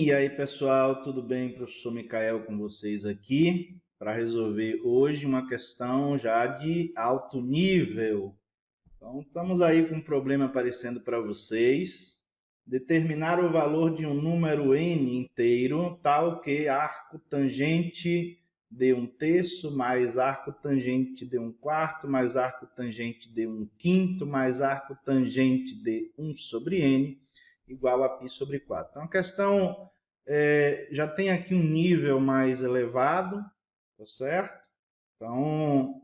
E aí, pessoal, tudo bem? Professor Micael com vocês aqui para resolver hoje uma questão já de alto nível. Então, estamos aí com um problema aparecendo para vocês. Determinar o valor de um número n inteiro, tal que arco tangente de 1/3 mais arco tangente de 1/4 mais arco tangente de 1/5 mais arco tangente de 1/n igual a π sobre 4. Então, a questão já tem aqui um nível mais elevado, tá certo? Então,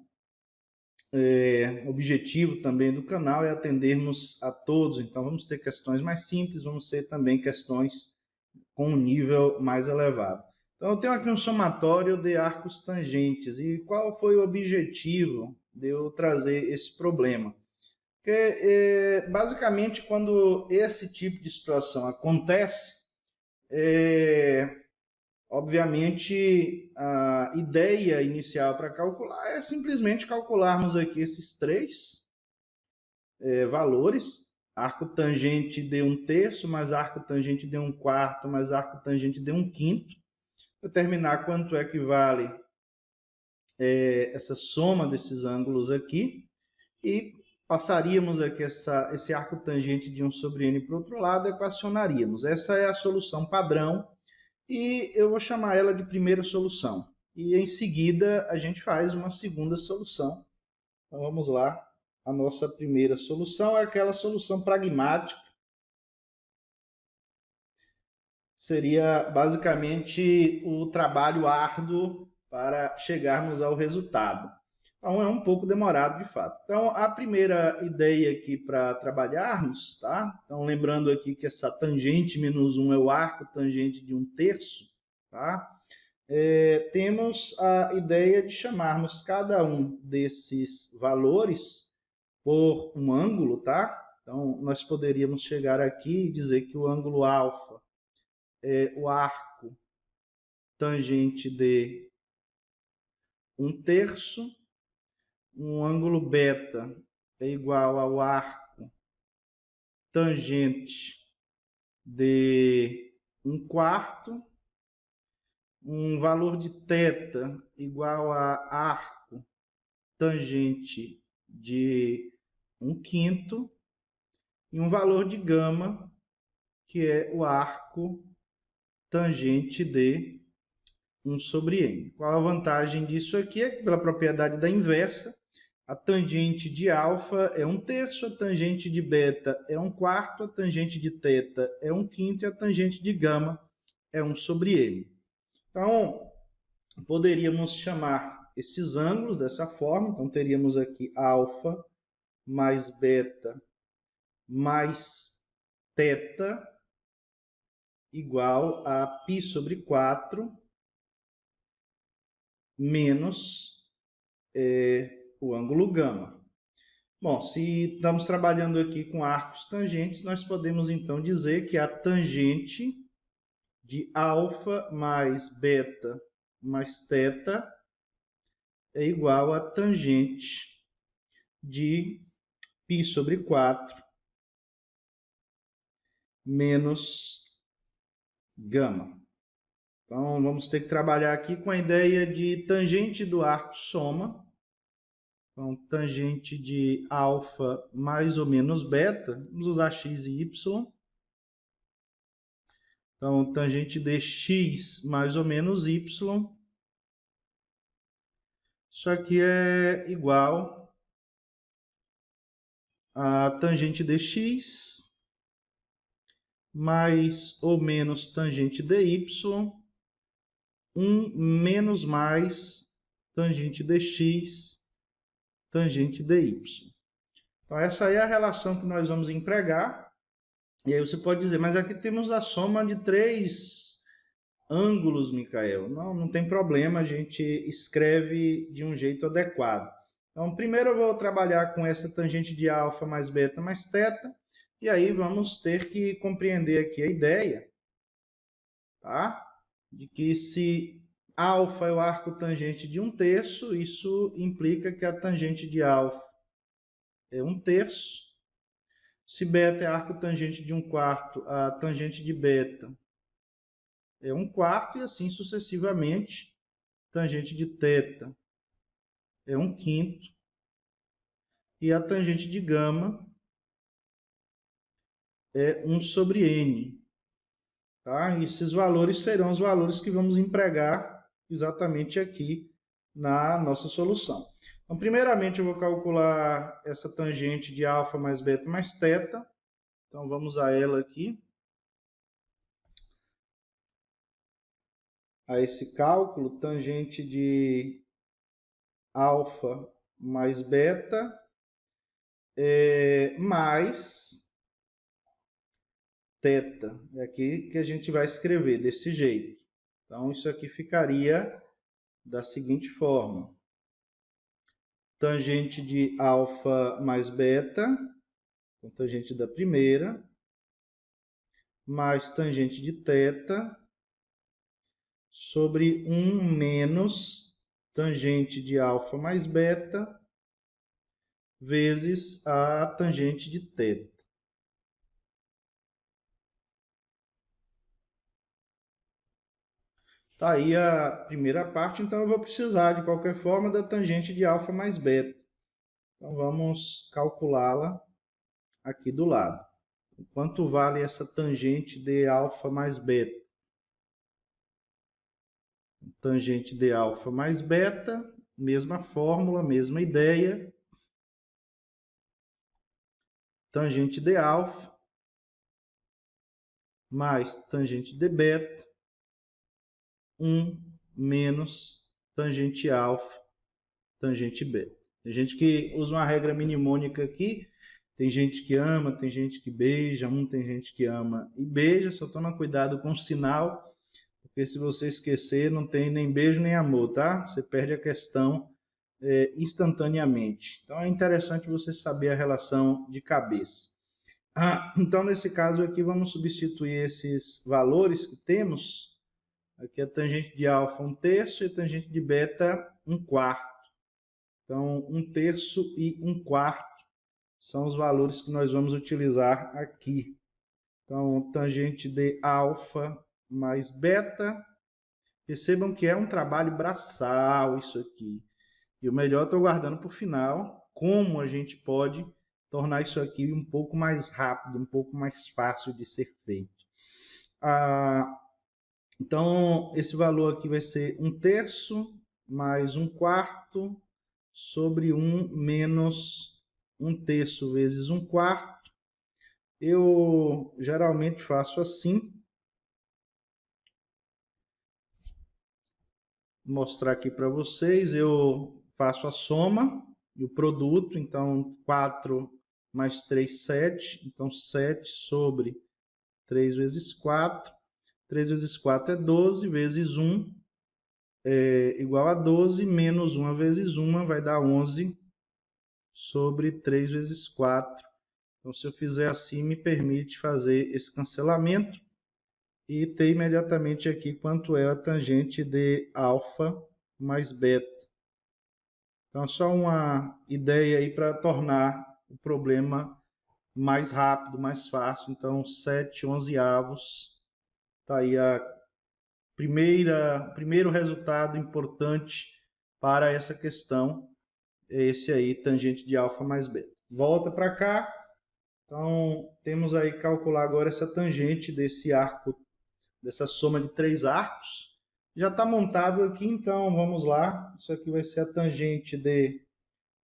o objetivo também do canal é atendermos a todos. Então, vamos ter questões mais simples, vamos ter também questões com um nível mais elevado. Então, eu tenho aqui um somatório de arcos tangentes. E qual foi o objetivo de eu trazer esse problema? Porque, basicamente, quando esse tipo de situação acontece, obviamente, a ideia inicial para calcular é simplesmente calcularmos aqui esses três valores, arco tangente de 1/3 mais arco tangente de 1/4 mais arco tangente de 1/5, determinar quanto é que vale essa soma desses ângulos aqui, e passaríamos aqui esse arco tangente de 1 sobre n para o outro lado, equacionaríamos. Essa é a solução padrão, e eu vou chamar ela de primeira solução. E em seguida a gente faz uma segunda solução. Então vamos lá. A nossa primeira solução é aquela solução pragmática. Seria basicamente o trabalho árduo para chegarmos ao resultado. Então é um pouco demorado de fato. Então a primeira ideia aqui para trabalharmos, tá? Então lembrando aqui que essa tangente menos 1 é o arco tangente de 1/3, tá? Temos a ideia de chamarmos cada um desses valores por um ângulo, tá? Então nós poderíamos chegar aqui e dizer que o ângulo alfa é o arco tangente de 1/3, um ângulo beta é igual ao arco tangente de 1/4, um valor de θ igual a arco tangente de 1/5 e um valor de gama que é o arco tangente de 1 sobre n. Qual a vantagem disso aqui? É que pela propriedade da inversa, a tangente de alfa é 1/3, a tangente de beta é 1/4, a tangente de θ é 1/5 e a tangente de gama é 1 sobre n. Então, poderíamos chamar esses ângulos dessa forma. Então, teríamos aqui alfa mais beta mais θ igual a π sobre 4 menos o ângulo gama. Bom, se estamos trabalhando aqui com arcos tangentes, nós podemos então dizer que a tangente de alfa mais beta mais θ é igual a tangente de π sobre 4 menos gama. Então, vamos ter que trabalhar aqui com a ideia de tangente do arco soma. Então, tangente de alfa mais ou menos beta, vamos usar x e y. Então, tangente de x mais ou menos y, isso aqui é igual a tangente de x mais ou menos tangente de y, 1 menos mais tangente de x, tangente de y. Então, essa é a relação que nós vamos empregar. E aí você pode dizer, mas aqui temos a soma de três ângulos, Micael. Não tem problema, a gente escreve de um jeito adequado. Então, primeiro eu vou trabalhar com essa tangente de alfa mais beta mais θ, e aí vamos ter que compreender aqui a ideia, tá? De que se alfa é o arco tangente de 1/3, isso implica que a tangente de alfa é 1/3. Se beta é arco tangente de 1/4, a tangente de beta é 1/4 e assim sucessivamente. Tangente de θ é 1/5 e a tangente de gama é 1 sobre n. Tá? E esses valores serão os valores que vamos empregar exatamente aqui na nossa solução. Então, primeiramente, eu vou calcular essa tangente de α mais beta mais θ. Então, vamos a ela aqui. A esse cálculo, tangente de α mais beta mais θ. É aqui que a gente vai escrever desse jeito. Então, isso aqui ficaria da seguinte forma. Tangente de α mais beta, então tangente da primeira, mais tangente de θ, sobre 1 menos tangente de α mais beta, vezes a tangente de θ. Tá aí a primeira parte, então eu vou precisar, de qualquer forma, da tangente de α mais beta. Então, vamos calculá-la aqui do lado. Quanto vale essa tangente de α mais beta? Tangente de α mais beta, mesma fórmula, mesma ideia. Tangente de α mais tangente de beta, 1 menos tangente alfa, tangente beta. Tem gente que usa uma regra mnemônica aqui, tem gente que ama, tem gente que beija, tem gente que ama e beija, só toma cuidado com o sinal, porque se você esquecer, não tem nem beijo nem amor, tá? Você perde a questão instantaneamente. Então é interessante você saber a relação de cabeça. Então, nesse caso aqui, vamos substituir esses valores que temos. Aqui a tangente de α 1/3 e a tangente de beta 1/4. Então, 1/3 e 1/4 são os valores que nós vamos utilizar aqui. Então, tangente de alfa mais beta. Percebam que é um trabalho braçal isso aqui. E o melhor eu estou guardando para o final, como a gente pode tornar isso aqui um pouco mais rápido, um pouco mais fácil de ser feito. Então, esse valor aqui vai ser 1/3 mais 1/4 sobre 1 menos 1/3 vezes 1/4. Eu geralmente faço assim. Vou mostrar aqui para vocês. Eu faço a soma e o produto. Então, 4 mais 3, 7. Então, 7 sobre 3 vezes 4. 3 vezes 4 é 12, vezes 1 é igual a 12, menos 1 vezes 1 vai dar 11 sobre 3 vezes 4. Então, se eu fizer assim, me permite fazer esse cancelamento e ter imediatamente aqui quanto é a tangente de alfa mais beta. Então, só uma ideia aí para tornar o problema mais rápido, mais fácil. Então, 7/11. Está aí primeiro resultado importante para essa questão, esse aí, tangente de alfa mais beta. Volta para cá. Então, temos aí que calcular agora essa tangente desse arco, dessa soma de 3 arcos. Já está montado aqui, então vamos lá. Isso aqui vai ser a tangente de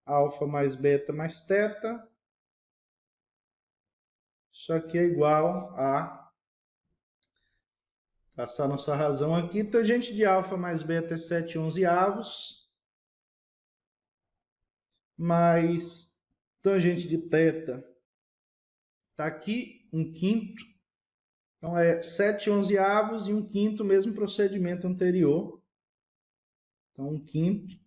alfa mais beta mais θ. Isso aqui é igual a... Passar nossa razão aqui. Tangente de alfa mais beta é 7/11. Mais tangente de θ está aqui, 1/5. Então, é 7/11 e 1/5, mesmo procedimento anterior. Então, 1/5.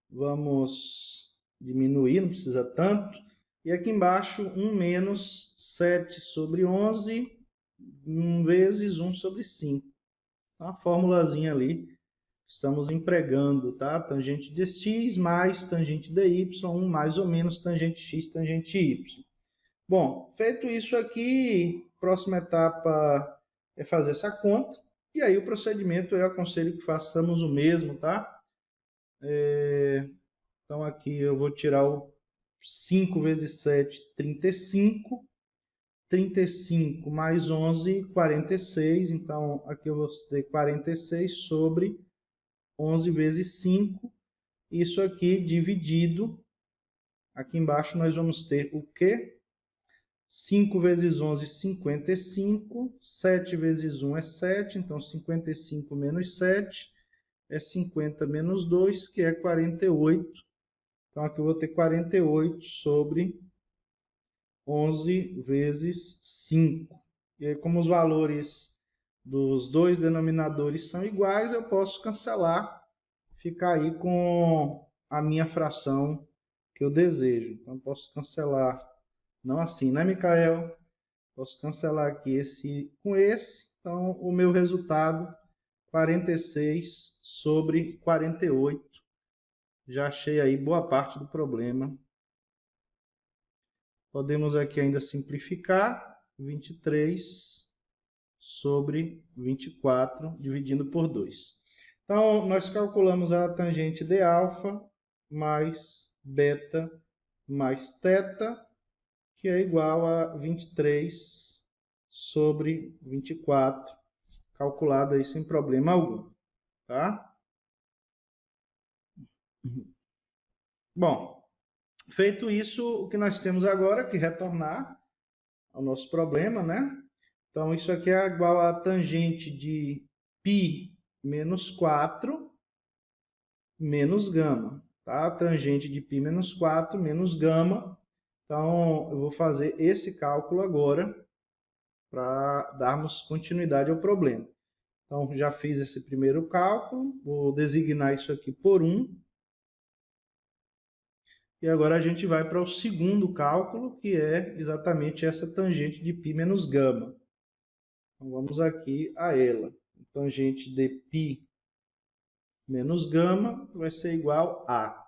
Vamos diminuir, não precisa tanto. E aqui embaixo, 1 menos 7 sobre 11 vezes 1 sobre 5. Então, a formulazinha ali estamos empregando, tá? Tangente de x mais tangente de y, mais ou menos tangente x, tangente y. Bom, feito isso aqui, próxima etapa é fazer essa conta. E aí o procedimento eu aconselho que façamos o mesmo, tá? Então aqui eu vou tirar o 5 vezes 7, 35. 35 mais 11, 46. Então aqui eu vou ter 46 sobre 11 vezes 5. Isso aqui dividido. Aqui embaixo nós vamos ter o quê? 5 vezes 11, 55. 7 vezes 1 é 7. Então 55 menos 7 é 50 menos 2, que é 48. Então aqui eu vou ter 48 sobre 11 vezes 5. E aí, como os valores dos dois denominadores são iguais, eu posso cancelar, ficar aí com a minha fração que eu desejo. Então, posso cancelar, não assim, né, Micael? Posso cancelar aqui esse com esse. Então, o meu resultado, 46 sobre 48. Já achei aí boa parte do problema. Podemos aqui ainda simplificar, 23 sobre 24, dividindo por 2. Então, nós calculamos a tangente de alfa mais beta mais θ, que é igual a 23 sobre 24, calculado aí sem problema algum, tá? Bom, feito isso, o que nós temos agora é que retornar ao nosso problema, né? Então, isso aqui é igual a tangente de π menos 4 menos gama, tá? Tangente de π menos 4 menos gama. Então, eu vou fazer esse cálculo agora para darmos continuidade ao problema. Então, já fiz esse primeiro cálculo, vou designar isso aqui por 1. E agora a gente vai para o segundo cálculo, que é exatamente essa tangente de π menos gama. Então, vamos aqui a ela. Tangente de π menos gama vai ser igual a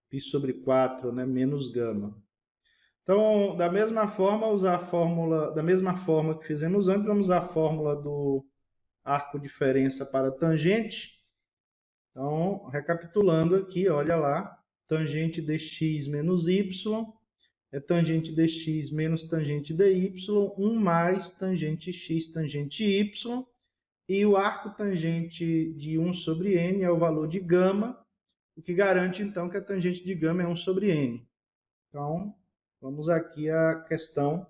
π sobre 4, né, menos gama. Então, da mesma forma, usar a fórmula, da mesma forma que fizemos antes, vamos usar a fórmula do arco diferença para tangente. Então, recapitulando aqui, olha lá, tangente de x menos y é tangente de x menos tangente de y, 1 mais tangente x tangente y, e o arco tangente de 1 sobre n é o valor de gama, o que garante, então, que a tangente de gama é 1 sobre n. Então, vamos aqui à questão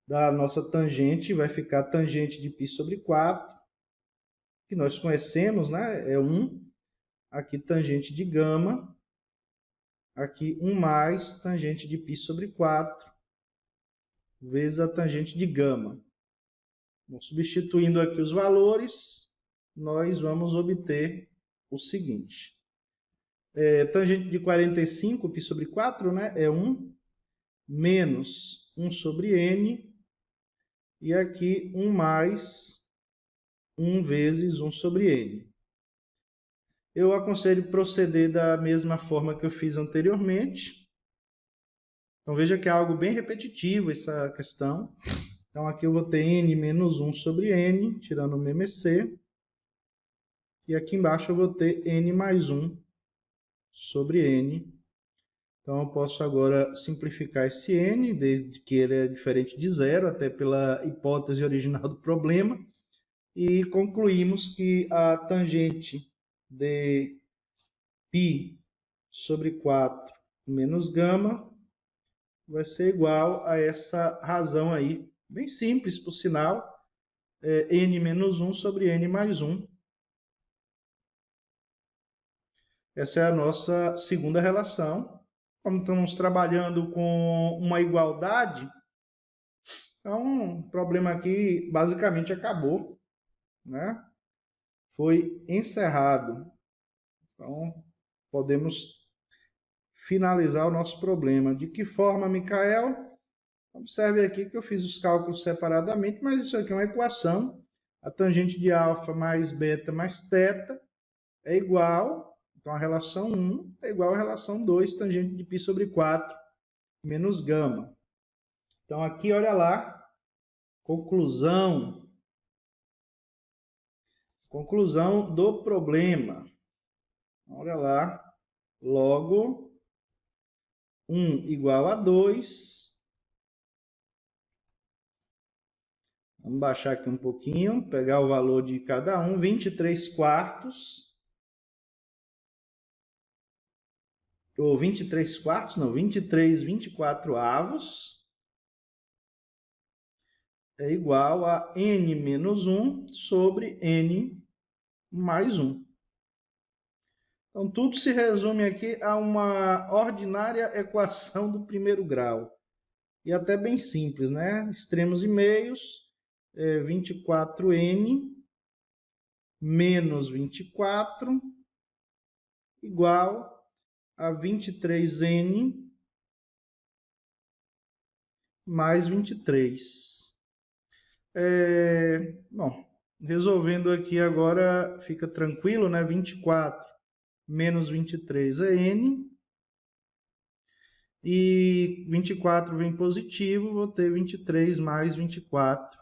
da nossa tangente, vai ficar tangente de π sobre 4, que nós conhecemos, né? É 1. Aqui, tangente de gama. Aqui, 1 mais tangente de π sobre 4, vezes a tangente de gama. Bom, substituindo aqui os valores, nós vamos obter o seguinte. Tangente de 45, π sobre 4, né, é 1, menos 1 sobre n, e aqui 1 mais 1 vezes 1 sobre n. Eu aconselho proceder da mesma forma que eu fiz anteriormente. Então, veja que é algo bem repetitivo essa questão. Então, aqui eu vou ter n menos 1 sobre n, tirando o MMC. E aqui embaixo eu vou ter n mais 1 sobre n. Então, eu posso agora simplificar esse n, desde que ele é diferente de zero, até pela hipótese original do problema. E concluímos que a tangente de π sobre 4 menos gama vai ser igual a essa razão aí, bem simples, por sinal, n menos 1 sobre n mais 1. Essa é a nossa segunda relação. Como estamos trabalhando com uma igualdade, então o problema aqui basicamente acabou, né? Foi encerrado. Então, podemos finalizar o nosso problema. De que forma, Micael? Observe aqui que eu fiz os cálculos separadamente, mas isso aqui é uma equação. A tangente de alfa mais beta mais θ é igual, então a relação 1 é igual à relação 2, tangente de π sobre 4. menos gama. Então, aqui, olha lá, conclusão do problema. Olha lá, logo 1 igual a 2. Vamos baixar aqui um pouquinho, pegar o valor de cada um, 23 quartos. Ou 23 quartos, não, 23 24avos é igual a n menos 1 sobre n mais 1. Então, tudo se resume aqui a uma ordinária equação do primeiro grau. E até bem simples, né? Extremos e meios, 24n menos 24 igual a 23n mais 23. Bom, resolvendo aqui agora fica tranquilo, né? 24 menos 23 é n. E 24 vem positivo, vou ter 23 mais 24.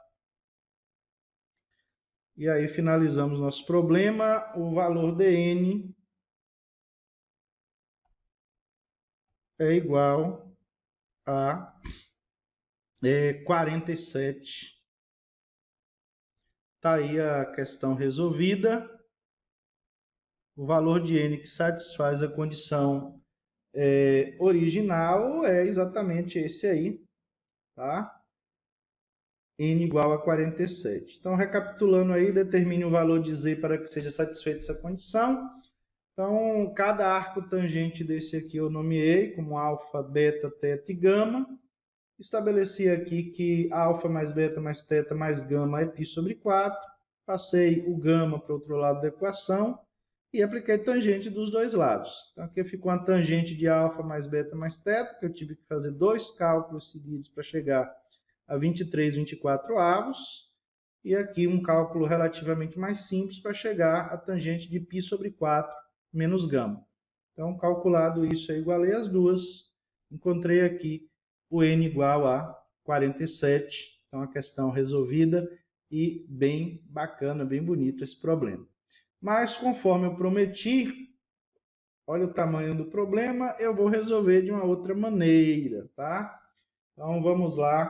E aí finalizamos nosso problema. O valor de n é igual a 47. Está aí a questão resolvida. O valor de n que satisfaz a condição original é exatamente esse aí, tá? N igual a 47. Então, recapitulando aí, determine o valor de z para que seja satisfeita essa condição. Então, cada arco tangente desse aqui eu nomeei como alfa, beta, teta e gama. Estabeleci aqui que alfa mais beta mais teta mais gama é π sobre 4. Passei o gama para o outro lado da equação e apliquei tangente dos dois lados. Então, aqui ficou uma tangente de alfa mais beta mais teta, que eu tive que fazer 2 cálculos seguidos para chegar a 23 24avos. E aqui um cálculo relativamente mais simples para chegar à tangente de π sobre 4 menos gama. Então, calculado isso, eu igualei as duas. Encontrei aqui o n igual a 47. Então, a questão resolvida e bem bacana, bem bonito esse problema. Mas, conforme eu prometi, olha o tamanho do problema, eu vou resolver de uma outra maneira, tá? Então, vamos lá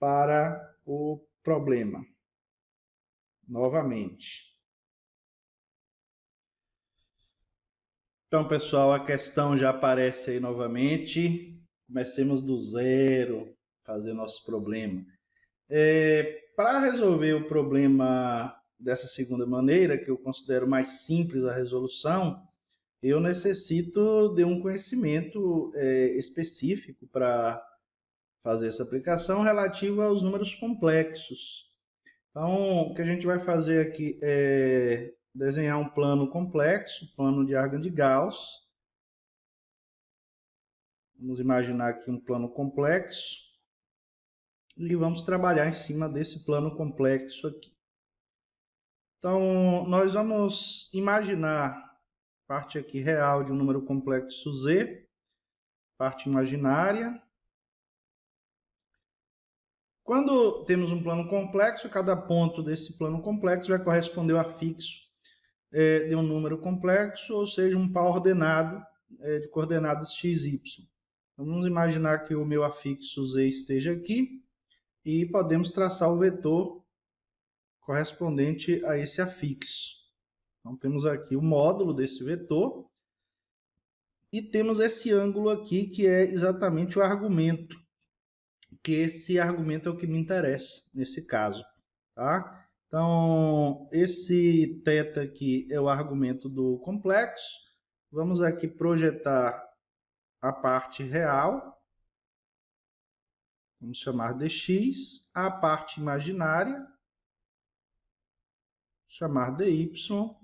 para o problema. Novamente. Então, pessoal, a questão já aparece aí novamente. Comecemos do zero, fazer nosso problema. Para resolver o problema dessa segunda maneira, que eu considero mais simples a resolução, eu necessito de um conhecimento específico para fazer essa aplicação relativo aos números complexos. Então, o que a gente vai fazer aqui é desenhar um plano complexo, plano de Argand de Gauss. Vamos imaginar aqui um plano complexo e vamos trabalhar em cima desse plano complexo aqui. Então, nós vamos imaginar parte aqui real de um número complexo z, parte imaginária. Quando temos um plano complexo, cada ponto desse plano complexo vai corresponder ao afixo de um número complexo, ou seja, um par ordenado de coordenadas x, y. Então, vamos imaginar que o meu afixo z esteja aqui e podemos traçar o vetor correspondente a esse afixo. Então, temos aqui o módulo desse vetor e temos esse ângulo aqui que é exatamente o argumento, que esse argumento é o que me interessa nesse caso, tá? Então, esse θ aqui é o argumento do complexo. Vamos aqui projetar a parte real, vamos chamar de x, a parte imaginária, chamar de y,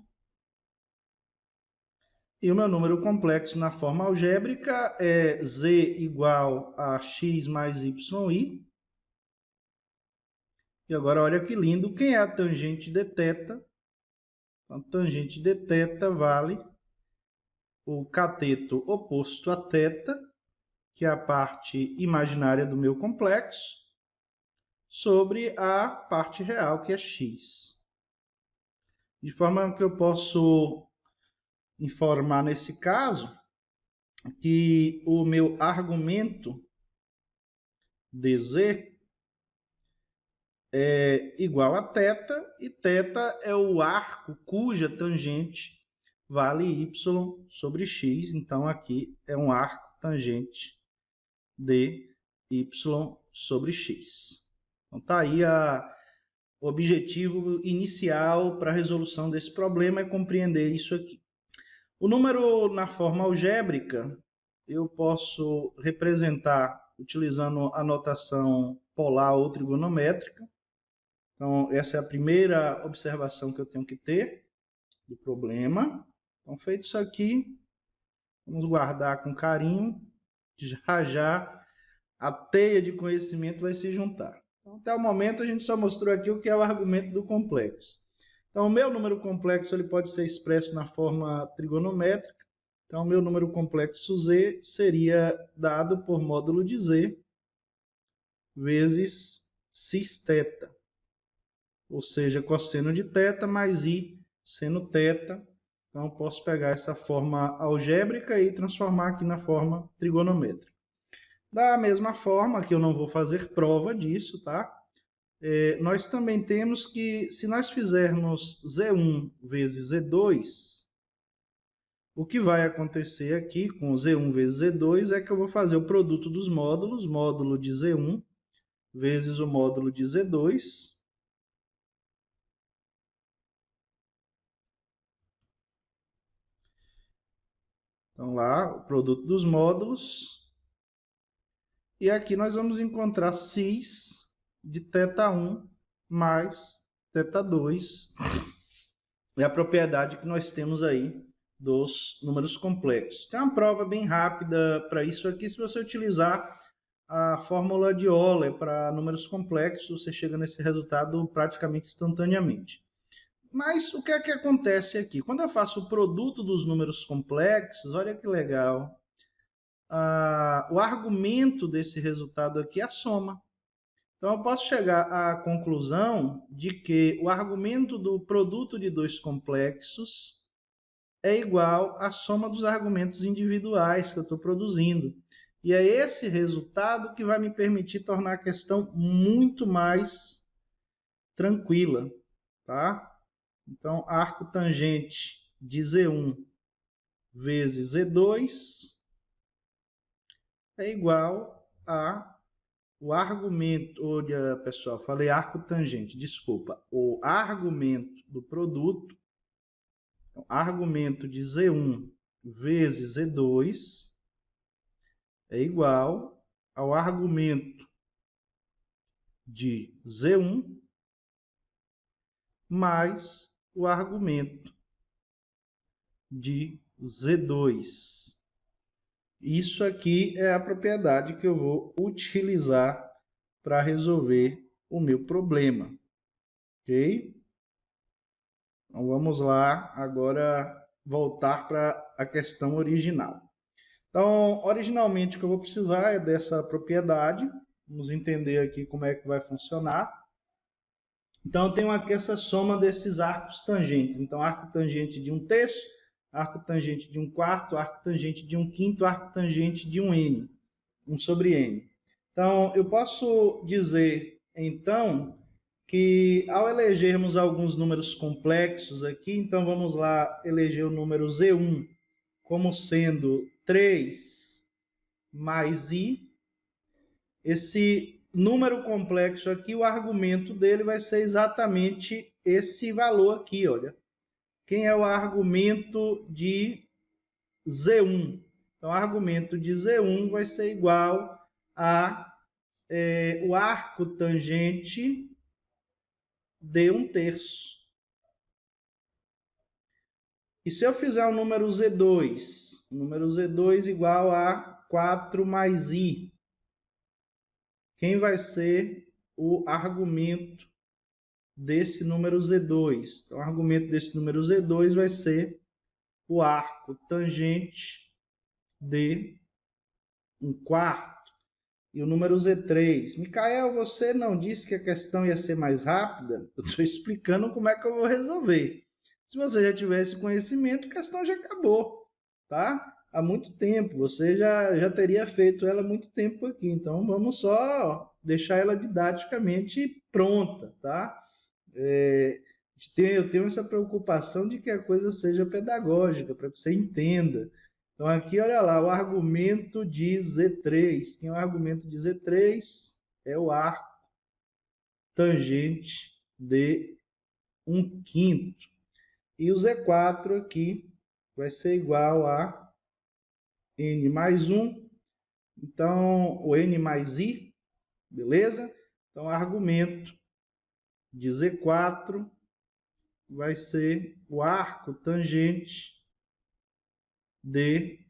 e o meu número complexo na forma algébrica é z igual a x mais yi. E agora, olha que lindo, quem é a tangente de θ? A tangente de θ vale o cateto oposto a θ que é a parte imaginária do meu complexo, sobre a parte real, que é x. De forma que eu posso informar nesse caso que o meu argumento dz é igual a θ, e θ é o arco cuja tangente vale y sobre x. Então, aqui é um arco tangente de y sobre x. Então, está aí o objetivo inicial para a resolução desse problema, é compreender isso aqui. O número na forma algébrica, eu posso representar utilizando a notação polar ou trigonométrica. Então, essa é a primeira observação que eu tenho que ter do problema. Então, feito isso aqui, vamos guardar com carinho. Já já a teia de conhecimento vai se juntar. Então, até o momento a gente só mostrou aqui o que é o argumento do complexo. Então, o meu número complexo ele pode ser expresso na forma trigonométrica. Então, o meu número complexo z seria dado por módulo de z vezes cis-θ. Ou seja, cosseno de θ mais i seno θ. Então, eu posso pegar essa forma algébrica e transformar aqui na forma trigonométrica. Da mesma forma, que eu não vou fazer prova disso, tá? Nós também temos que, se nós fizermos z1 vezes z2, o que vai acontecer aqui com z1 vezes z2 é que eu vou fazer o produto dos módulos, módulo de z1 vezes o módulo de z2, então lá, o produto dos módulos. E aqui nós vamos encontrar cis de θ1 mais θ2. É a propriedade que nós temos aí dos números complexos. Tem uma prova bem rápida para isso aqui. Se você utilizar a fórmula de Euler para números complexos, você chega nesse resultado praticamente instantaneamente. Mas o que é que acontece aqui? Quando eu faço o produto dos números complexos, olha que legal. O argumento desse resultado aqui é a soma. Então, eu posso chegar à conclusão de que o argumento do produto de dois complexos é igual à soma dos argumentos individuais que eu estou produzindo. E é esse resultado que vai me permitir tornar a questão muito mais tranquila, tá? Então, arco tangente de Z1 vezes Z2 é igual a o argumento, olha pessoal, falei arco tangente, desculpa, o argumento do produto, então, argumento de Z1 vezes Z2 é igual ao argumento de Z1 mais o argumento de Z2. Isso aqui é a propriedade que eu vou utilizar para resolver o meu problema, ok? Então, vamos lá agora voltar para a questão original. Então, originalmente, o que eu vou precisar é dessa propriedade. Vamos entender aqui como é que vai funcionar. Então, eu tenho aqui essa soma desses arcos tangentes. Então, arco tangente de 1/3, arco tangente de 1/4, arco tangente de 1/5, arco tangente de 1n, 1 sobre n. Então, eu posso dizer, então, que ao elegermos alguns números complexos aqui, então vamos lá eleger o número Z1 como sendo 3 mais i. Esse número complexo aqui, o argumento dele vai ser exatamente esse valor aqui, olha. Quem é o argumento de Z1? Então, o argumento de Z1 vai ser igual a o arco tangente de 1/3. E se eu fizer o número Z2 igual a 4 mais i, quem vai ser o argumento desse número Z2? Então, o argumento desse número Z2 vai ser o arco tangente de 1/4 e o número Z3. Micael, você não disse que a questão ia ser mais rápida? Eu estou explicando como é que eu vou resolver. Se você já tivesse conhecimento, a questão já acabou, tá? Há muito tempo, você já teria feito ela há muito tempo aqui, então vamos só deixar ela didaticamente pronta, tá? Eu tenho essa preocupação de que a coisa seja pedagógica, para que você entenda. Então, aqui, olha lá, o argumento de Z3. Quem é o argumento de Z3? É o arco tangente de 1/5. E o Z4 aqui vai ser igual a N mais 1. Então, o N mais I, beleza? Então, o argumento de Z4 vai ser o arco tangente de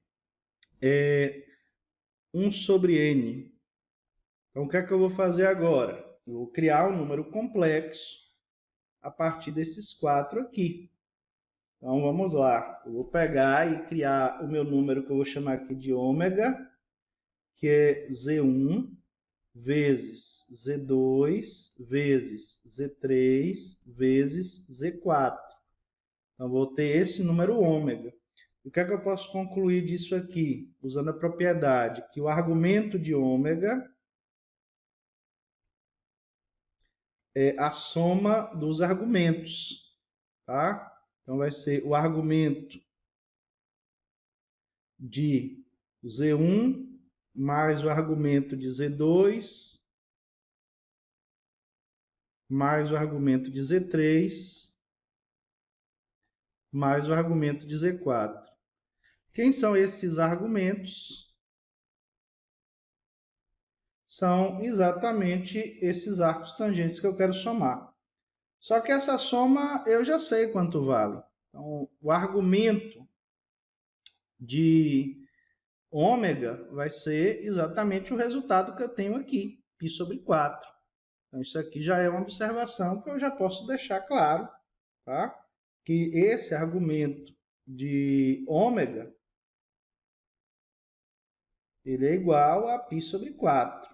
1 sobre N. Então, o que é que eu vou fazer agora? Eu vou criar um número complexo a partir desses 4 aqui. Então, vamos lá. Eu vou pegar e criar o meu número que eu vou chamar aqui de ômega, que é Z1 vezes Z2 vezes Z3 vezes Z4. Então, vou ter esse número ômega. O que é que eu posso concluir disso aqui? Usando a propriedade que o argumento de ômega é a soma dos argumentos, tá? Então, vai ser o argumento de Z1 mais o argumento de Z2 mais o argumento de Z3 mais o argumento de Z4. Quem são esses argumentos? São exatamente esses arcos tangentes que eu quero somar. Só que essa soma eu já sei quanto vale. Então, o argumento de ômega vai ser exatamente o resultado que eu tenho aqui, π sobre 4. Então, isso aqui já é uma observação que eu já posso deixar claro, tá? Que esse argumento de ômega ele é igual a π sobre 4.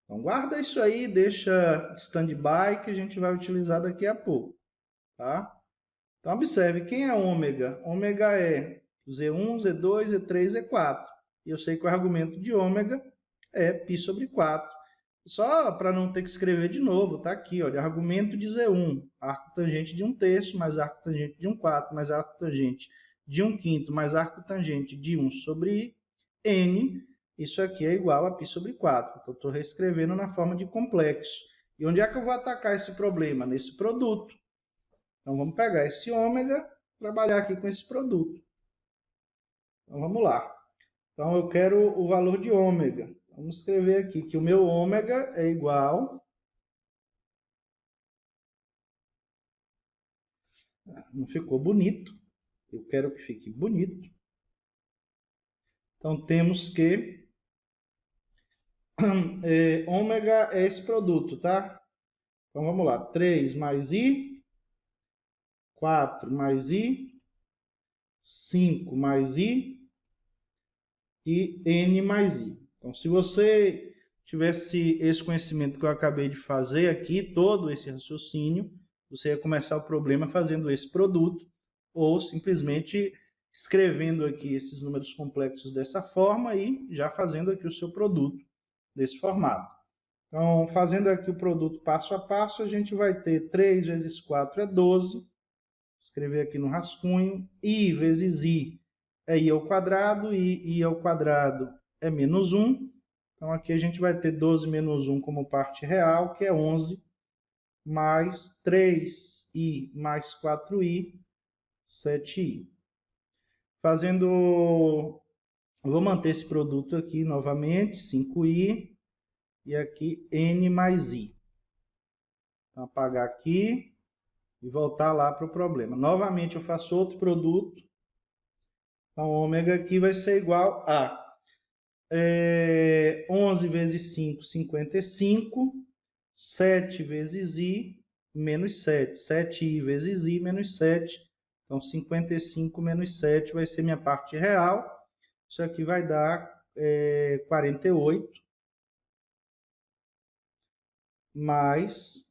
Então, guarda isso aí, deixa stand-by que a gente vai utilizar daqui a pouco, tá? Então, observe, quem é ômega? Ômega é Z1, Z2, Z3, Z4. E eu sei que o argumento de ômega é π sobre 4. Só para não ter que escrever de novo, tá aqui, olha, argumento de Z1, arco tangente de 1/3, mais arco tangente de 1/4, mais arco tangente de 1/5, mais arco tangente de 1 sobre N, isso aqui é igual a π sobre 4. Então, eu estou reescrevendo na forma de complexo. E onde é que eu vou atacar esse problema? Nesse produto. Então, vamos pegar esse ômega, trabalhar aqui com esse produto. Então, vamos lá. Então, eu quero o valor de ômega. Vamos escrever aqui que o meu ômega é igual... Não ficou bonito. Eu quero que fique bonito. Então, temos que... ômega é esse produto, tá? Então, vamos lá. 3 mais I, 4 mais I, 5 mais I e N mais I. Então, se você tivesse esse conhecimento que eu acabei de fazer aqui, todo esse raciocínio, você ia começar o problema fazendo esse produto ou simplesmente escrevendo aqui esses números complexos dessa forma e já fazendo aqui o seu produto desse formato. Então, fazendo aqui o produto passo a passo, a gente vai ter 3 vezes 4 é 12. Vou escrever aqui no rascunho. I vezes I é I ao quadrado, e I ao quadrado é menos 1. Então, aqui a gente vai ter 12 menos 1 como parte real, que é 11, mais 3i mais 4i, 7i. Fazendo... Vou manter esse produto aqui novamente, 5i, e aqui n mais i. Então, apagar aqui e voltar lá para o problema. Novamente, eu faço outro produto. Então, ômega aqui vai ser igual a 11 vezes 5, 55. 7 vezes i, menos 7. 7i vezes i, menos 7. Então, 55 menos 7 vai ser minha parte real. Isso aqui vai dar 48 mais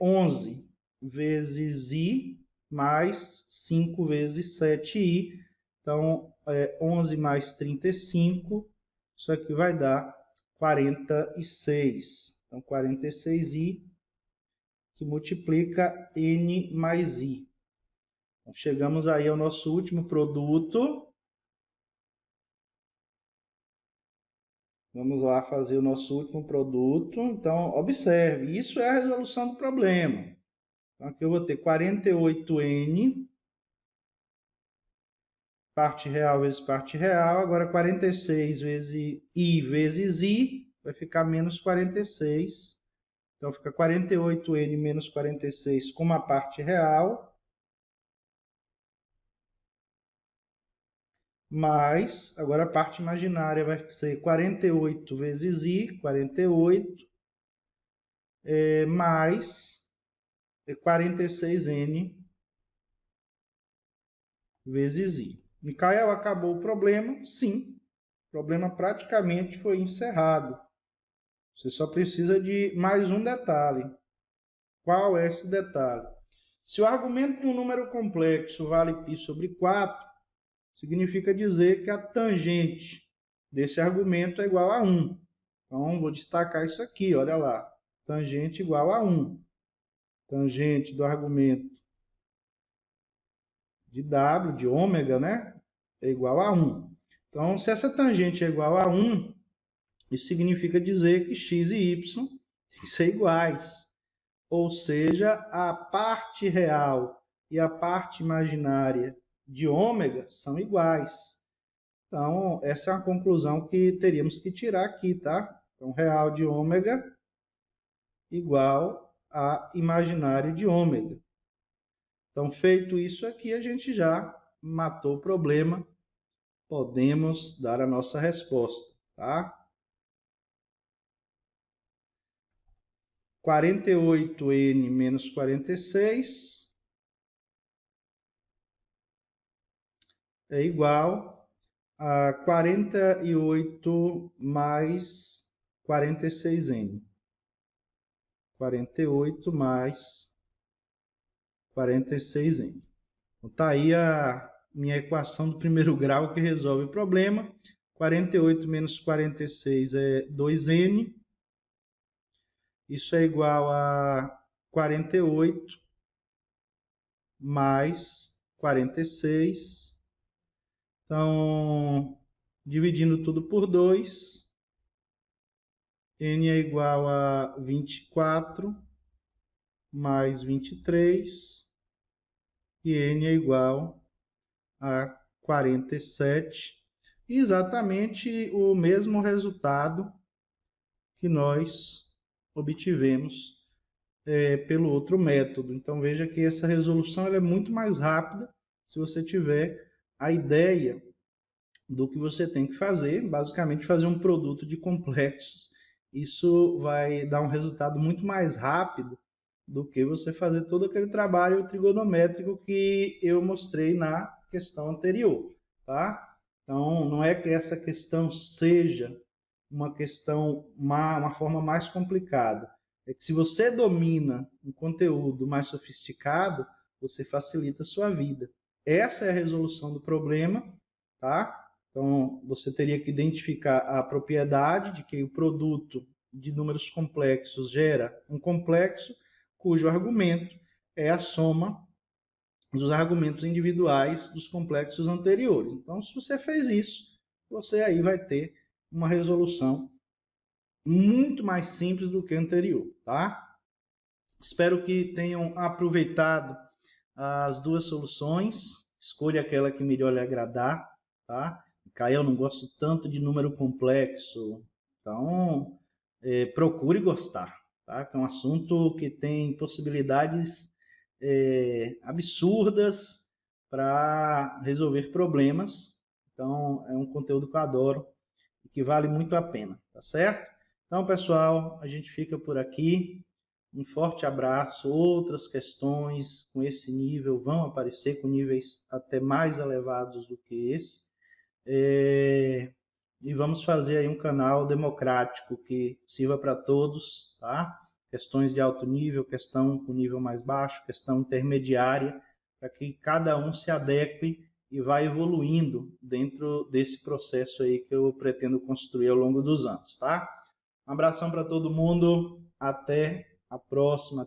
11 vezes I mais 5 vezes 7I. Então, 11 mais 35, isso aqui vai dar 46. Então, 46I que multiplica N mais I. Então, chegamos aí ao nosso último produto. Vamos lá fazer o nosso último produto. Então, observe, isso é a resolução do problema. Então, aqui eu vou ter 48N, parte real vezes parte real. Agora, 46 vezes I, vai ficar menos 46. Então, fica 48N menos 46 com uma parte real. Mais, agora a parte imaginária vai ser 48 vezes I, 48, mais 46N vezes I. Micael, acabou o problema? Sim, o problema praticamente foi encerrado. Você só precisa de mais um detalhe. Qual é esse detalhe? Se o argumento de um número complexo vale π sobre 4, significa dizer que a tangente desse argumento é igual a 1. Então, vou destacar isso aqui, olha lá. Tangente igual a 1. Tangente do argumento de W, de ômega, né? É igual a 1. Então, se essa tangente é igual a 1, isso significa dizer que x e y têm que ser iguais. Ou seja, a parte real e a parte imaginária de ômega são iguais. Então, essa é uma conclusão que teríamos que tirar aqui, tá? Então, real de ômega igual a imaginário de ômega. Então, feito isso aqui, a gente já matou o problema. Podemos dar a nossa resposta, tá? 48N menos 46 é igual a 48 mais 46N. 48 mais 46N. Então, tá aí a minha equação do primeiro grau que resolve o problema. 48 menos 46 é 2N. Isso é igual a 48 mais 46. Então, dividindo tudo por 2, N é igual a 24 mais 23 e N é igual a 47. Exatamente o mesmo resultado que nós obtivemos pelo outro método. Então, veja que essa resolução ela é muito mais rápida se você tiver a ideia do que você tem que fazer, basicamente fazer um produto de complexos. Isso vai dar um resultado muito mais rápido do que você fazer todo aquele trabalho trigonométrico que eu mostrei na questão anterior, tá? Então, não é que essa questão seja uma questão, uma forma mais complicada. É que se você domina um conteúdo mais sofisticado, você facilita a sua vida. Essa é a resolução do problema, tá? Então, você teria que identificar a propriedade de que o produto de números complexos gera um complexo cujo argumento é a soma dos argumentos individuais dos complexos anteriores. Então, se você fez isso, você aí vai ter uma resolução muito mais simples do que a anterior, tá? Espero que tenham aproveitado as duas soluções. Escolha aquela que melhor lhe agradar, tá? Caio, eu não gosto tanto de número complexo, então procure gostar, tá? Que é um assunto que tem possibilidades absurdas para resolver problemas. Então, é um conteúdo que eu adoro e que vale muito a pena, tá certo? Então, pessoal, a gente fica por aqui. Um forte abraço. Outras questões com esse nível vão aparecer, com níveis até mais elevados do que esse. E vamos fazer aí um canal democrático que sirva para todos, tá? Questões de alto nível, questão com nível mais baixo, questão intermediária, para que cada um se adeque e vá evoluindo dentro desse processo aí que eu pretendo construir ao longo dos anos, tá? Um abração para todo mundo, até a próxima.